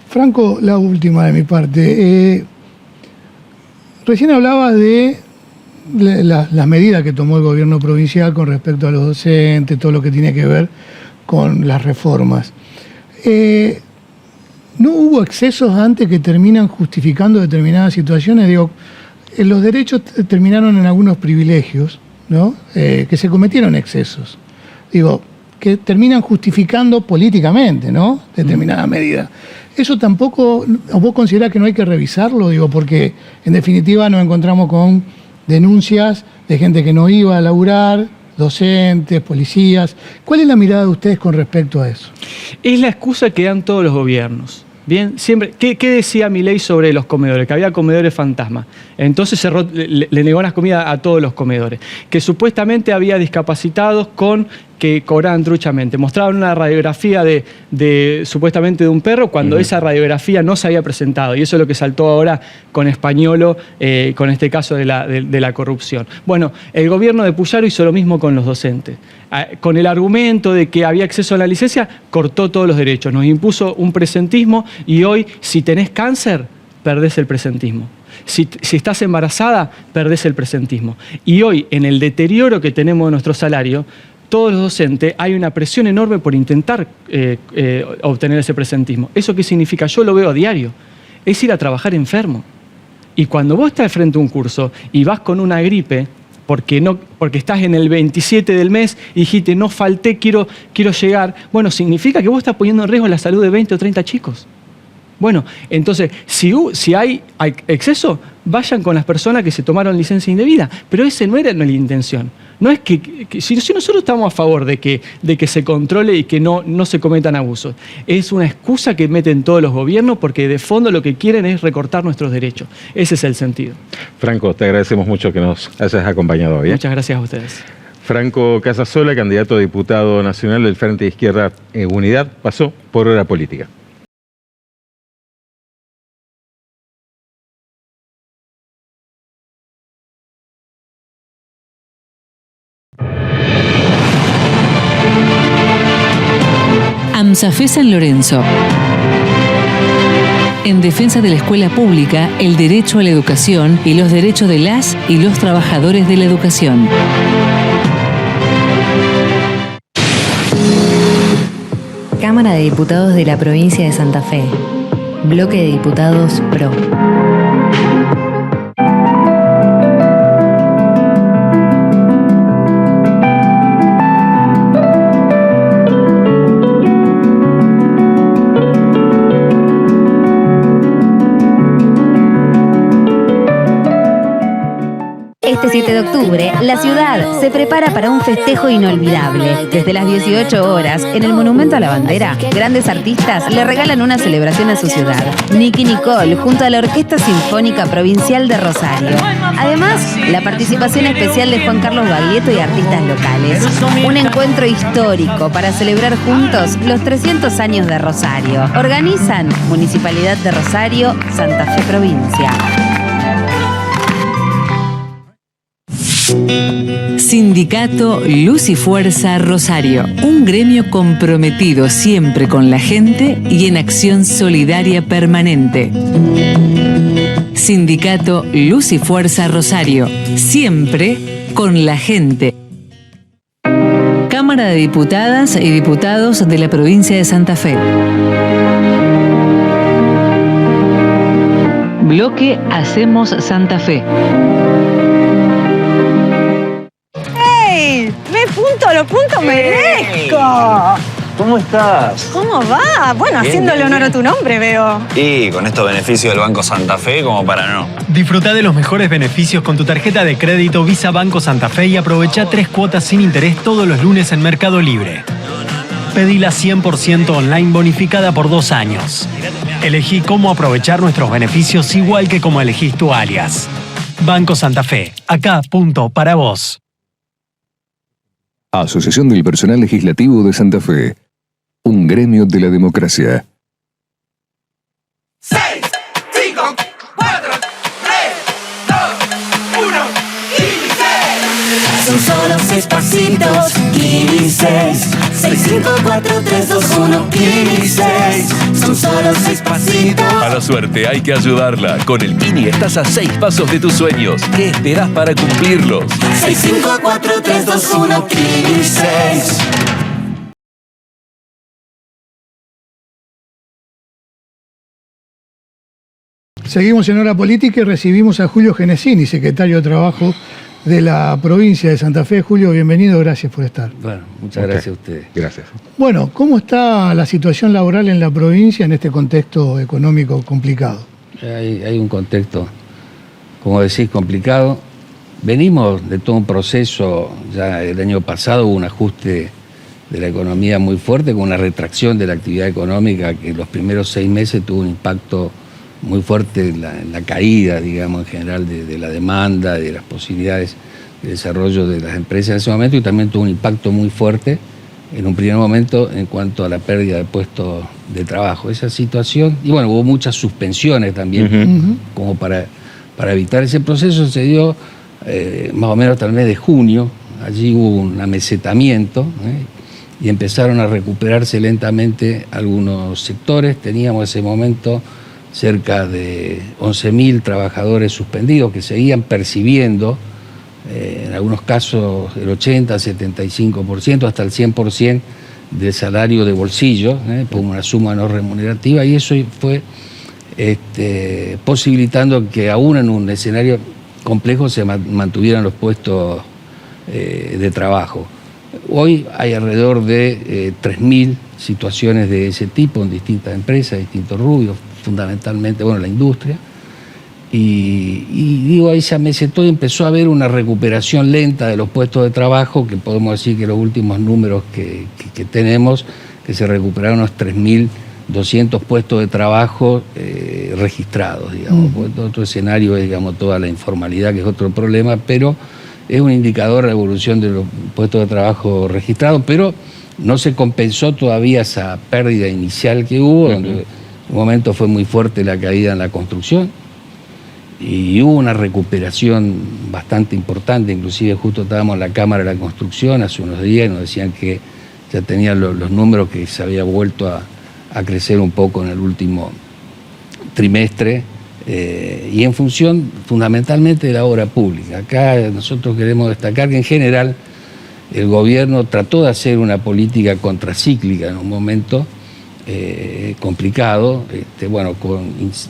Franco, la última de mi parte. Recién hablabas de las medidas que tomó el gobierno provincial con respecto a los docentes, todo lo que tiene que ver con las reformas. ¿No hubo excesos antes que terminan justificando determinadas situaciones? Digo, los derechos terminaron en algunos privilegios, ¿no? Que se cometieron excesos. Digo, que terminan justificando políticamente, ¿no? Determinada medida. Eso tampoco, ¿vos considerás que no hay que revisarlo? Digo, porque en definitiva nos encontramos con denuncias de gente que no iba a laburar, docentes, policías. ¿Cuál es la mirada de ustedes con respecto a eso? Es la excusa que dan todos los gobiernos. Bien, siempre. ¿Qué decía Milei sobre los comedores? Que había comedores fantasma. Entonces le negó las comidas a todos los comedores. Que supuestamente había discapacitados que cobraban truchamente. Mostraban una radiografía supuestamente de un perro cuando esa radiografía no se había presentado. Y eso es lo que saltó ahora con Españolo, con este caso de la corrupción. Bueno, el gobierno de Puyaro hizo lo mismo con los docentes. Con el argumento de que había acceso a la licencia, cortó todos los derechos. Nos impuso un presentismo y hoy, si tenés cáncer, perdés el presentismo. Si estás embarazada, perdés el presentismo. Y hoy, en el deterioro que tenemos de nuestro salario, todos los docentes hay una presión enorme por intentar obtener ese presentismo. ¿Eso qué significa? Yo lo veo a diario. Es ir a trabajar enfermo. Y cuando vos estás frente a un curso y vas con una gripe, porque estás en el 27 del mes y dijiste, no falté, quiero llegar, bueno, significa que vos estás poniendo en riesgo la salud de 20 o 30 chicos. Bueno, entonces, si hay exceso, vayan con las personas que se tomaron licencia indebida. Pero esa no era la intención. No es que si nosotros estamos a favor de que se controle y que no se cometan abusos, es una excusa que meten todos los gobiernos porque de fondo lo que quieren es recortar nuestros derechos. Ese es el sentido. Franco, te agradecemos mucho que nos hayas acompañado hoy. Muchas gracias a ustedes. Franco Casasola, candidato a diputado nacional del Frente de Izquierda Unidad, pasó por Hora Política. AMSAFE San Lorenzo. En defensa de la escuela pública, el derecho a la educación y los derechos de las y los trabajadores de la educación. Cámara de Diputados de la Provincia de Santa Fe. Bloque de Diputados PRO. Este 7 de octubre, la ciudad se prepara para un festejo inolvidable. Desde las 18 horas, en el Monumento a la Bandera, grandes artistas le regalan una celebración a su ciudad. Nicky Nicole, junto a la Orquesta Sinfónica Provincial de Rosario. Además, la participación especial de Juan Carlos Baglietto y artistas locales. Un encuentro histórico para celebrar juntos los 300 años de Rosario. Organizan Municipalidad de Rosario, Santa Fe Provincia. Sindicato Luz y Fuerza Rosario, un gremio comprometido siempre con la gente y en acción solidaria permanente. Sindicato Luz y Fuerza Rosario, siempre con la gente. Cámara de Diputadas y Diputados de la Provincia de Santa Fe. Bloque Hacemos Santa Fe. Los puntos merezco. ¿Cómo estás? ¿Cómo va? Bueno, bien, haciéndole bien, honor a tu nombre, veo. Y con estos beneficios del Banco Santa Fe, como para no. Disfruta de los mejores beneficios con tu tarjeta de crédito Visa Banco Santa Fe y aprovecha 3 cuotas sin interés todos los lunes en Mercado Libre. Pedila 100% online bonificada por 2 años. Elegí cómo aprovechar nuestros beneficios igual que como elegís tu alias. Banco Santa Fe. Acá, punto, para vos. Asociación del Personal Legislativo de Santa Fe. Un gremio de la democracia. 6, 5, 4, 3, 2, 1, ¡inicie! Son solo seis pasitos. Kini 6, 654-321. Kini 6, son solo 6 pasitos. A la suerte hay que ayudarla. Con el Kini estás a 6 pasos de tus sueños. ¿Qué esperás para cumplirlos? 654-321. Kini 6. Seguimos en Hora Política y recibimos a Julio Genesini, secretario de Trabajo de la provincia de Santa Fe. Julio, bienvenido, gracias por estar. Bueno, muchas gracias a ustedes. Gracias. Bueno, ¿cómo está la situación laboral en la provincia en este contexto económico complicado? Hay un contexto, como decís, complicado. Venimos de todo un proceso, ya el año pasado hubo un ajuste de la economía muy fuerte, con una retracción de la actividad económica que en los primeros 6 meses tuvo un impacto muy fuerte en la caída, digamos, en general de la demanda, de las posibilidades de desarrollo de las empresas en ese momento, y también tuvo un impacto muy fuerte en un primer momento en cuanto a la pérdida de puestos de trabajo. Esa situación, y bueno, hubo muchas suspensiones también, como para evitar ese proceso, se dio más o menos hasta el mes de junio. Allí hubo un amesetamiento, y empezaron a recuperarse lentamente algunos sectores. Teníamos en ese momento cerca de 11.000 trabajadores suspendidos que seguían percibiendo, en algunos casos el 80, 75%, hasta el 100% del salario de bolsillo, por una suma no remunerativa, y eso fue posibilitando que aún en un escenario complejo se mantuvieran los puestos de trabajo. Hoy hay alrededor de 3.000 situaciones de ese tipo en distintas empresas, distintos rubros, fundamentalmente, bueno, la industria. Y digo, ahí se amesetó y empezó a haber una recuperación lenta de los puestos de trabajo, que podemos decir que los últimos números que tenemos, que se recuperaron unos 3.200 puestos de trabajo registrados, digamos. Otro escenario es, digamos, toda la informalidad, que es otro problema, pero es un indicador de la evolución de los puestos de trabajo registrados, pero no se compensó todavía esa pérdida inicial que hubo, donde en un momento fue muy fuerte la caída en la construcción, y hubo una recuperación bastante importante. Inclusive justo estábamos en la Cámara de la Construcción hace unos días y nos decían que ya tenían los números, que se había vuelto a crecer un poco en el último trimestre, y en función fundamentalmente de la obra pública. Acá nosotros queremos destacar que en general el gobierno trató de hacer una política contracíclica en un momento complicado, bueno,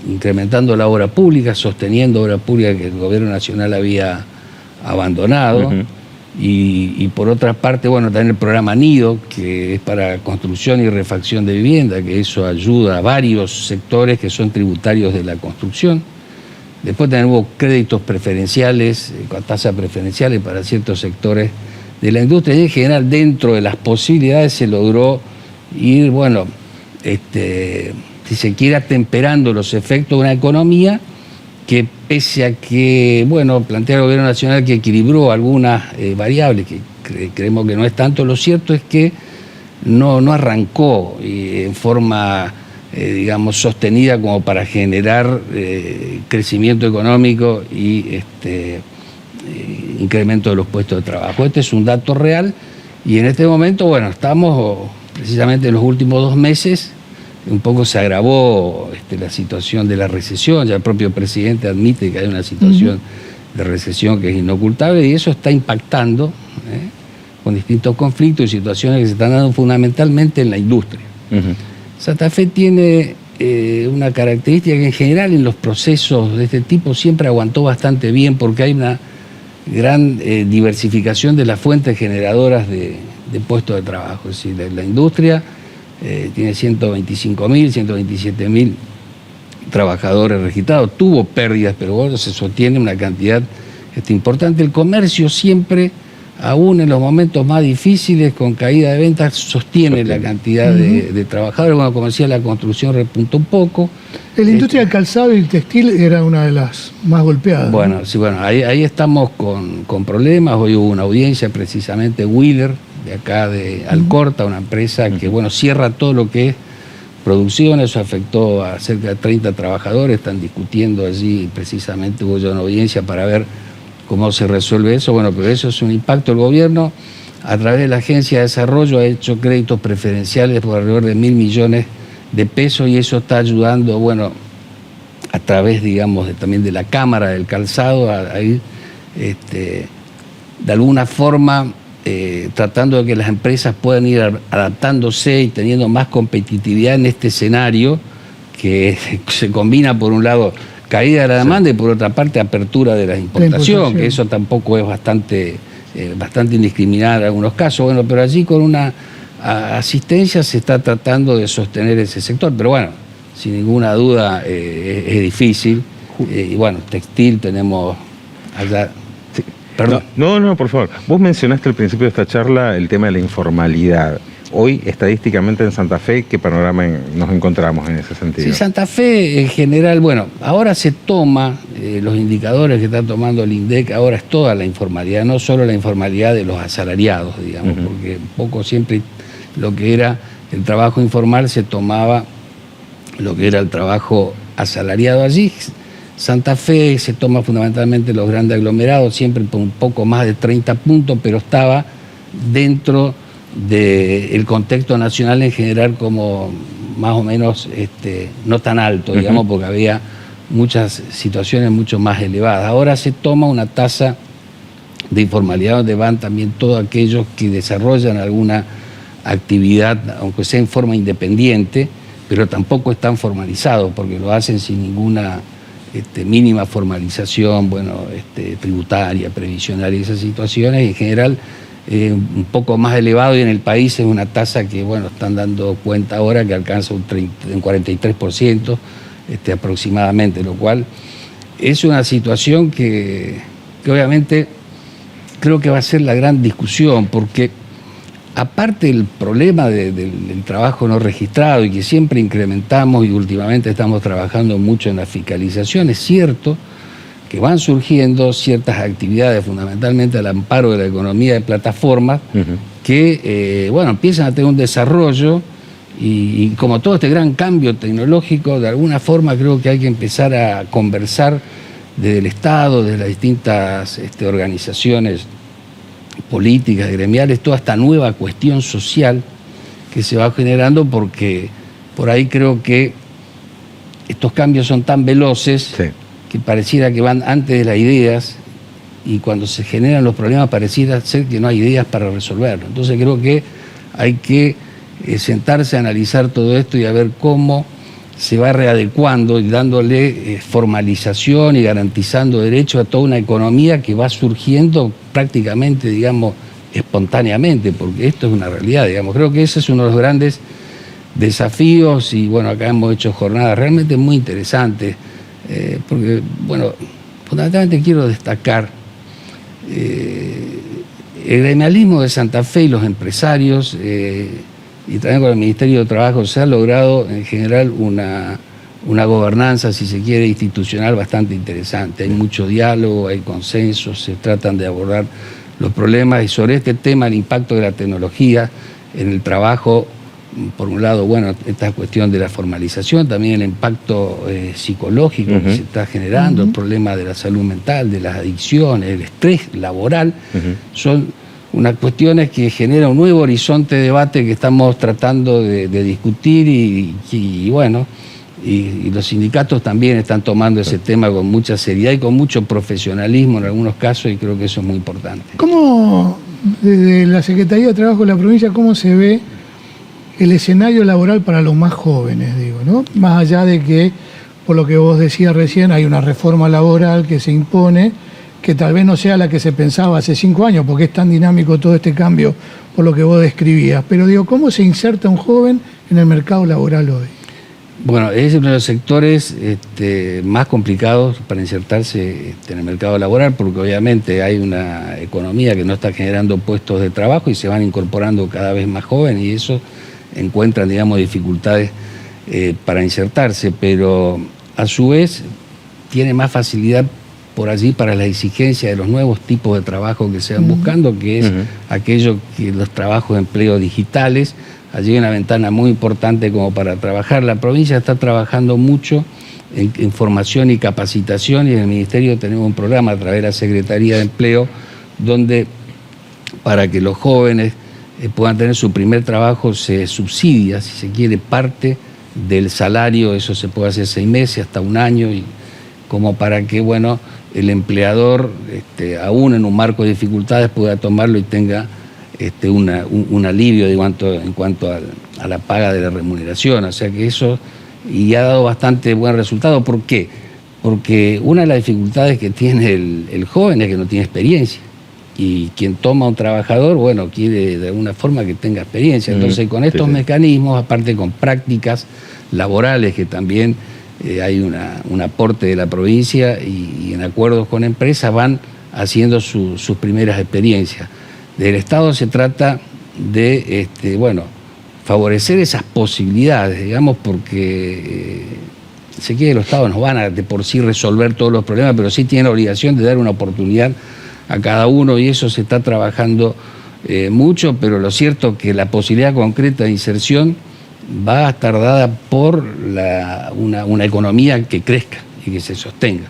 incrementando la obra pública, sosteniendo obra pública que el gobierno nacional había abandonado, y por otra parte, bueno, también el programa Nido, que es para construcción y refacción de vivienda, que eso ayuda a varios sectores que son tributarios de la construcción. Después también hubo créditos preferenciales, con tasas preferenciales para ciertos sectores de la industria, y en general dentro de las posibilidades se logró ir, bueno, si se quiere, atemperando los efectos de una economía que, pese a que, bueno, plantea el gobierno nacional que equilibró algunas variables, que creemos que no es tanto, lo cierto es que no arrancó en forma, digamos, sostenida como para generar crecimiento económico y incremento de los puestos de trabajo. Este es un dato real, y en este momento, bueno, estamos precisamente en los últimos 2 meses, un poco se agravó la situación de la recesión. Ya el propio presidente admite que hay una situación de recesión que es inocultable, y eso está impactando con distintos conflictos y situaciones que se están dando fundamentalmente en la industria. Santa Fe tiene una característica que en general en los procesos de este tipo siempre aguantó bastante bien, porque hay una gran diversificación de las fuentes generadoras de puestos de trabajo. Es decir, la industria tiene 125.000, 127.000 trabajadores registrados, tuvo pérdidas, pero bueno, se sostiene una cantidad importante. El comercio siempre, aún en los momentos más difíciles, con caída de ventas, sostiene la cantidad de trabajadores. Bueno, como decía, la construcción repuntó un poco. La industria del calzado y el textil era una de las más golpeadas. Bueno, ¿no? Sí, bueno, ahí estamos con problemas. Hoy hubo una audiencia, precisamente Wheeler, de acá de Alcorta, una empresa que, bueno, cierra todo lo que es producción. Eso afectó a cerca de 30 trabajadores. Están discutiendo allí, precisamente hubo ya una audiencia para ver cómo se resuelve eso. Bueno, pero eso es un impacto. El gobierno, a través de la Agencia de Desarrollo, ha hecho créditos preferenciales por alrededor de 1.000 millones de pesos y eso está ayudando, bueno, a través, digamos, también de la Cámara del Calzado, a ir de alguna forma tratando de que las empresas puedan ir adaptándose y teniendo más competitividad en este escenario que se combina, por un lado, caída de la demanda y por otra parte apertura de la importación, que eso tampoco es bastante indiscriminada en algunos casos. Bueno, pero allí con una asistencia se está tratando de sostener ese sector, pero bueno, sin ninguna duda es difícil. Y bueno, textil tenemos allá. Sí. Perdón. No, por favor. Vos mencionaste al principio de esta charla el tema de la informalidad. Hoy, estadísticamente en Santa Fe, ¿qué panorama nos encontramos en ese sentido? Sí, Santa Fe en general, bueno, ahora se toma, los indicadores que está tomando el INDEC, ahora es toda la informalidad, no solo la informalidad de los asalariados, digamos, porque un poco siempre lo que era el trabajo informal se tomaba lo que era el trabajo asalariado allí. Santa Fe se toma fundamentalmente los grandes aglomerados, siempre por un poco más de 30 puntos, pero estaba dentro del contexto nacional en general como más o menos no tan alto, digamos, porque había muchas situaciones mucho más elevadas. Ahora se toma una tasa de informalidad donde van también todos aquellos que desarrollan alguna actividad, aunque sea en forma independiente, pero tampoco están formalizados porque lo hacen sin ninguna mínima formalización, bueno, tributaria, previsional y esas situaciones, y en general un poco más elevado, y en el país es una tasa que, bueno, están dando cuenta ahora que alcanza un 43% aproximadamente, lo cual es una situación que obviamente creo que va a ser la gran discusión, porque aparte del problema del trabajo no registrado y que siempre incrementamos y últimamente estamos trabajando mucho en la fiscalización, es cierto que van surgiendo ciertas actividades, fundamentalmente al amparo de la economía de plataformas, que bueno, empiezan a tener un desarrollo y como todo este gran cambio tecnológico, de alguna forma creo que hay que empezar a conversar desde el Estado, desde las distintas organizaciones políticas, gremiales, toda esta nueva cuestión social que se va generando, porque por ahí creo que estos cambios son tan veloces que pareciera que van antes de las ideas, y cuando se generan los problemas pareciera ser que no hay ideas para resolverlo. Entonces creo que hay que sentarse a analizar todo esto y a ver cómo se va readecuando y dándole formalización y garantizando derechos a toda una economía que va surgiendo prácticamente, digamos, espontáneamente, porque esto es una realidad, digamos. Creo que ese es uno de los grandes desafíos y, bueno, acá hemos hecho jornadas realmente muy interesantes, porque, bueno, fundamentalmente quiero destacar el gremialismo de Santa Fe y los empresarios, y también con el Ministerio de Trabajo se ha logrado en general una gobernanza, si se quiere, institucional bastante interesante. Hay mucho diálogo, hay consensos, se tratan de abordar los problemas, y sobre este tema, el impacto de la tecnología en el trabajo, por un lado, bueno, esta cuestión de la formalización, también el impacto psicológico que se está generando, el problema de la salud mental, de las adicciones, el estrés laboral, son unas cuestiones que generan un nuevo horizonte de debate que estamos tratando de discutir y bueno, y los sindicatos también están tomando ese tema con mucha seriedad y con mucho profesionalismo en algunos casos, y creo que eso es muy importante. ¿Cómo, desde la Secretaría de Trabajo de la provincia, cómo se ve el escenario laboral para los más jóvenes, digo, ¿no? Más allá de que, por lo que vos decías recién, hay una reforma laboral que se impone, que tal vez no sea la que se pensaba hace 5 años, porque es tan dinámico todo este cambio por lo que vos describías. Pero digo, ¿cómo se inserta un joven en el mercado laboral hoy? Bueno, es uno de los sectores más complicados para insertarse en el mercado laboral, porque obviamente hay una economía que no está generando puestos de trabajo y se van incorporando cada vez más jóvenes, y eso encuentran, digamos, dificultades para insertarse, pero a su vez tiene más facilidad por allí para la exigencia de los nuevos tipos de trabajo que se van buscando, que es aquello que los trabajos de empleo digitales. Allí hay una ventana muy importante como para trabajar. La provincia está trabajando mucho en formación y capacitación, y en el Ministerio tenemos un programa a través de la Secretaría de Empleo, donde para que los jóvenes puedan tener su primer trabajo se subsidia, si se quiere, parte del salario, eso se puede hacer 6 meses, hasta 1 año, y como para que, bueno, el empleador, aún en un marco de dificultades, pueda tomarlo y tenga un alivio en cuanto a la paga de la remuneración. O sea que eso, y ha dado bastante buen resultado. ¿Por qué? Porque una de las dificultades que tiene el joven es que no tiene experiencia. Y quien toma a un trabajador, bueno, quiere de alguna forma que tenga experiencia. Entonces, con estos mecanismos, aparte con prácticas laborales, que también hay un aporte de la provincia, y en acuerdos con empresas van haciendo sus primeras experiencias. Del Estado se trata de, favorecer esas posibilidades, digamos, porque se quiere, los Estados no van a de por sí resolver todos los problemas, pero sí tienen la obligación de dar una oportunidad a cada uno, y eso se está trabajando mucho, pero lo cierto es que la posibilidad concreta de inserción va a estar dada por una economía que crezca y que se sostenga.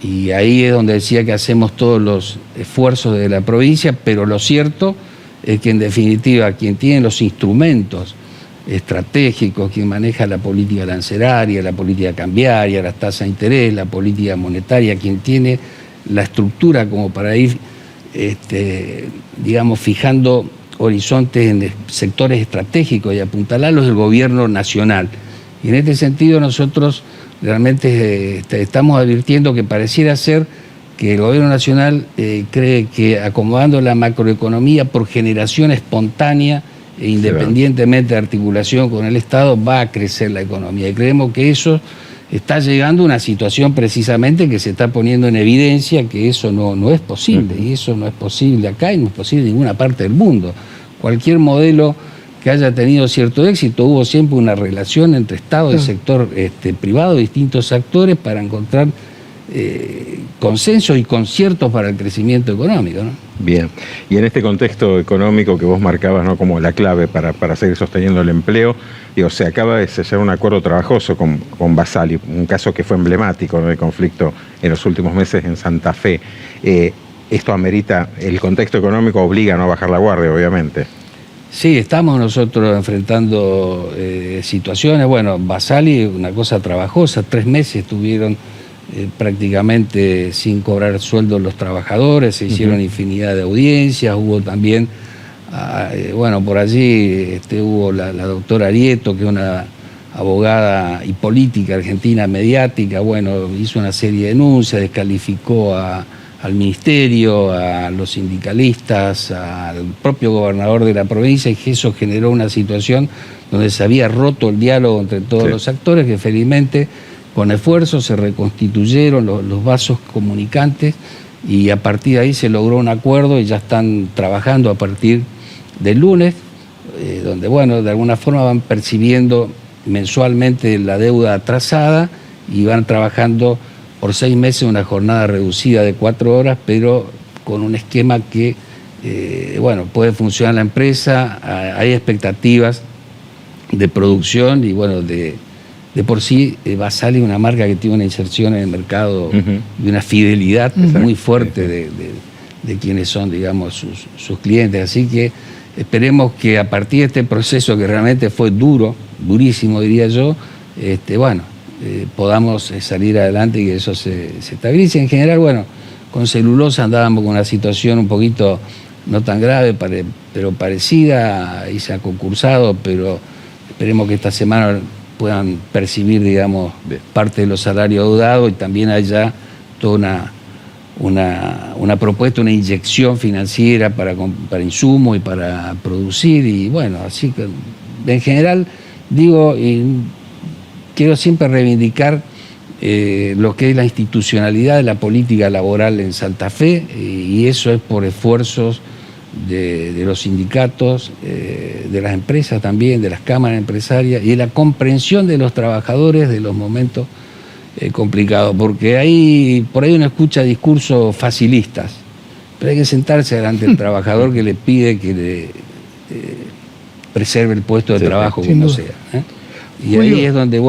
Y ahí es donde decía que hacemos todos los esfuerzos de la provincia, pero lo cierto es que en definitiva quien tiene los instrumentos estratégicos, quien maneja la política arancelaria, la política cambiaria, las tasas de interés, la política monetaria, quien tiene la estructura como para ir, digamos, fijando horizontes en sectores estratégicos y apuntalarlos, del gobierno nacional. Y en este sentido nosotros realmente estamos advirtiendo que pareciera ser que el gobierno nacional cree que acomodando la macroeconomía por generación espontánea e independientemente de articulación con el Estado va a crecer la economía. Y creemos que eso está llegando a una situación precisamente que se está poniendo en evidencia que eso no es posible, y eso no es posible acá y no es posible en ninguna parte del mundo. Cualquier modelo que haya tenido cierto éxito, hubo siempre una relación entre Estado y sector privado, distintos actores, para encontrar consensos y conciertos para el crecimiento económico, ¿no? Bien, y en este contexto económico que vos marcabas, ¿no?, como la clave para seguir sosteniendo el empleo, digo, se acaba de sellar un acuerdo trabajoso con Basali, un caso que fue emblemático, ¿no?, de conflicto en los últimos meses en Santa Fe. Esto amerita, el contexto económico obliga a no bajar la guardia, obviamente. Sí, estamos nosotros enfrentando situaciones. Bueno, Basali, una cosa trabajosa, 3 meses estuvieron prácticamente sin cobrar sueldo los trabajadores, se hicieron infinidad de audiencias, hubo también, por allí hubo la doctora Arieto, que es una abogada y política argentina mediática, hizo una serie de denuncias, descalificó al ministerio, a los sindicalistas, al propio gobernador de la provincia, y que eso generó una situación donde se había roto el diálogo entre todos los actores, que felizmente con esfuerzo se reconstituyeron los vasos comunicantes, y a partir de ahí se logró un acuerdo y ya están trabajando a partir del lunes, donde de alguna forma van percibiendo mensualmente la deuda atrasada y van trabajando por 6 meses una jornada reducida de 4 horas, pero con un esquema que, puede funcionar la empresa, hay expectativas de producción y, de por sí Basali es una marca que tiene una inserción en el mercado de una fidelidad muy fuerte de quienes son, digamos, sus clientes. Así que esperemos que a partir de este proceso, que realmente fue durísimo diría yo, podamos salir adelante y que eso se estabilice. En general, con celulosa andábamos con una situación un poquito no tan grave, pero parecida, y se ha concursado, pero esperemos que esta semana puedan percibir, digamos, parte de los salarios adeudados, y también haya toda una propuesta, una inyección financiera para insumos y para producir, y así que en general digo, y quiero siempre reivindicar lo que es la institucionalidad de la política laboral en Santa Fe, y eso es por esfuerzos de los sindicatos, de las empresas también, de las cámaras empresarias, y de la comprensión de los trabajadores de los momentos complicados, porque por ahí uno escucha discursos facilistas, pero hay que sentarse delante del trabajador que le pide que le preserve el puesto de trabajo como sea. Y ahí es donde,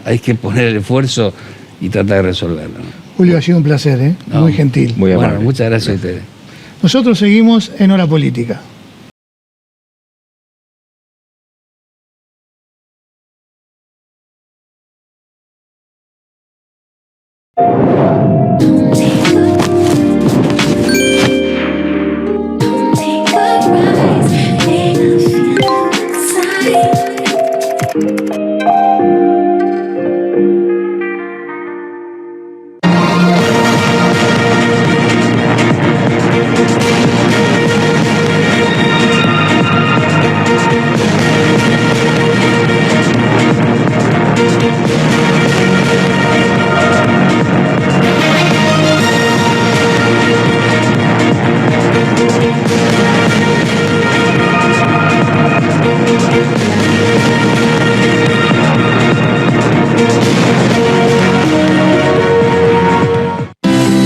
hay que poner el esfuerzo y tratar de resolverlo. Julio, ha sido un placer, ¿eh? No, muy gentil. Muy amable. Bueno, muchas gracias a ustedes. Nosotros seguimos en Hora Política.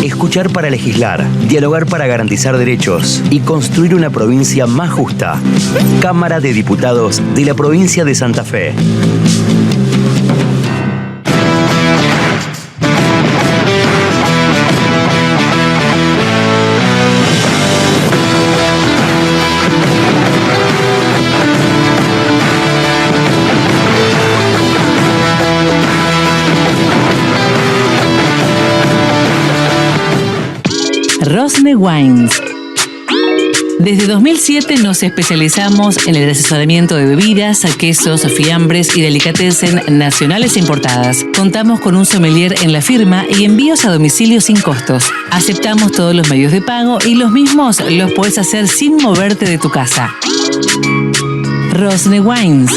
Escuchar para legislar, dialogar para garantizar derechos y construir una provincia más justa. Cámara de Diputados de la provincia de Santa Fe. Rosne Wines. Desde 2007 nos especializamos en el asesoramiento de bebidas, quesos, fiambres y delicatessen nacionales e importadas. Contamos con un sommelier en la firma y envíos a domicilio sin costos. Aceptamos todos los medios de pago y los mismos los puedes hacer sin moverte de tu casa. Rosne Wines.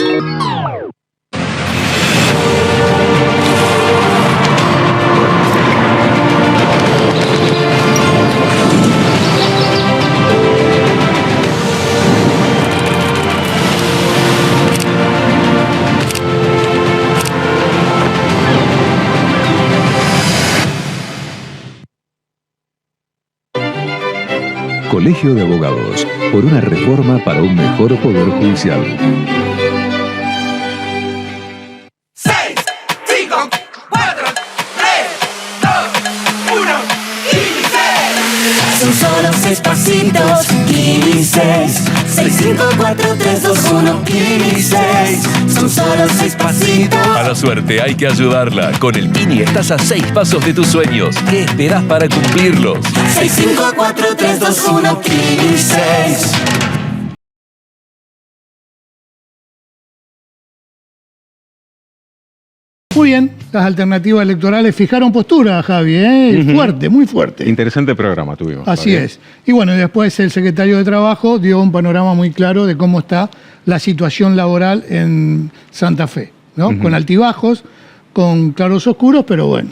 Colegio de Abogados, por una reforma para un mejor poder judicial. 6, 5, 4, 3, 2, 1, 15. Son solo 6 pasitos, 15. 6, 5, 4, 3, 2, 1, 15. Son solo 6 pasitos. A la suerte hay que ayudarla. Con el Kini estás a 6 pasos de tus sueños. ¿Qué esperás para cumplirlos? 6, 5, 4, 3, 2, 1, 15. Muy bien, las alternativas electorales fijaron postura, Javi, ¿eh? Fuerte, muy fuerte. Interesante programa tuvimos. Así Javier. es. Y bueno, después el secretario de Trabajo dio un panorama muy claro de cómo está la situación laboral en Santa Fe, ¿no? Con altibajos, con claros oscuros, pero bueno.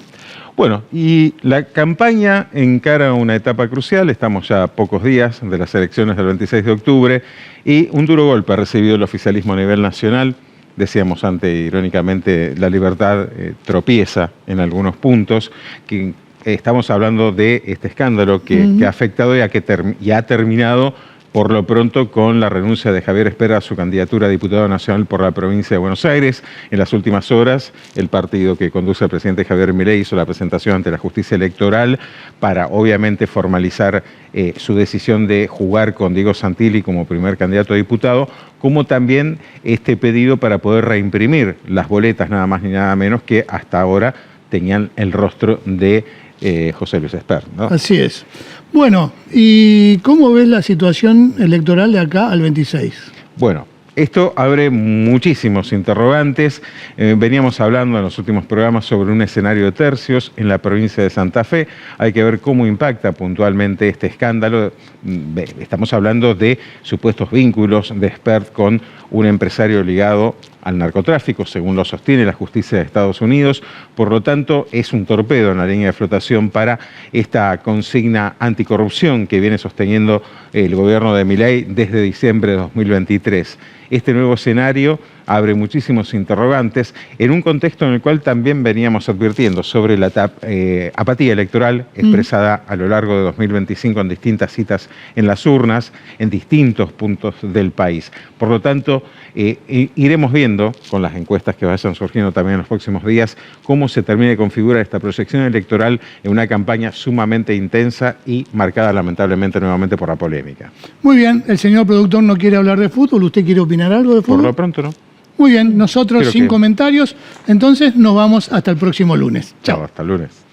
Bueno, y la campaña encara una etapa crucial. Estamos ya a pocos días de las elecciones del 26 de octubre y un duro golpe ha recibido el oficialismo a nivel nacional. Decíamos antes, irónicamente, la libertad tropieza en algunos puntos. Que estamos hablando de este escándalo que ha afectado y ha terminado por lo pronto con la renuncia de Javier Espera a su candidatura a diputado nacional por la provincia de Buenos Aires. En las últimas horas, el partido que conduce el presidente Javier Milei hizo la presentación ante la justicia electoral para, obviamente, formalizar su decisión de jugar con Diego Santilli como primer candidato a diputado, como también este pedido para poder reimprimir las boletas, nada más ni nada menos, que hasta ahora tenían el rostro de José Luis Espert, ¿no? Así es. Bueno, ¿y cómo ves la situación electoral de acá al 26? Bueno, esto abre muchísimos interrogantes. Veníamos hablando en los últimos programas sobre un escenario de tercios en la provincia de Santa Fe. Hay que ver cómo impacta puntualmente este escándalo. Estamos hablando de supuestos vínculos de Espert con un empresario ligado al narcotráfico, según lo sostiene la justicia de Estados Unidos. Por lo tanto, es un torpedo en la línea de flotación para esta consigna anticorrupción que viene sosteniendo el gobierno de Milei desde diciembre de 2023. Este nuevo escenario abre muchísimos interrogantes en un contexto en el cual también veníamos advirtiendo sobre la apatía electoral expresada a lo largo de 2025 en distintas citas en las urnas, en distintos puntos del país. Por lo tanto, iremos viendo con las encuestas que vayan surgiendo también en los próximos días cómo se termina de configurar esta proyección electoral en una campaña sumamente intensa y marcada lamentablemente nuevamente por la polémica. Muy bien, el señor productor no quiere hablar de fútbol. ¿Usted quiere opinar algo de fútbol? Por lo pronto no. Muy bien, nosotros sin comentarios, entonces nos vamos hasta el próximo lunes. Chao. Hasta el lunes.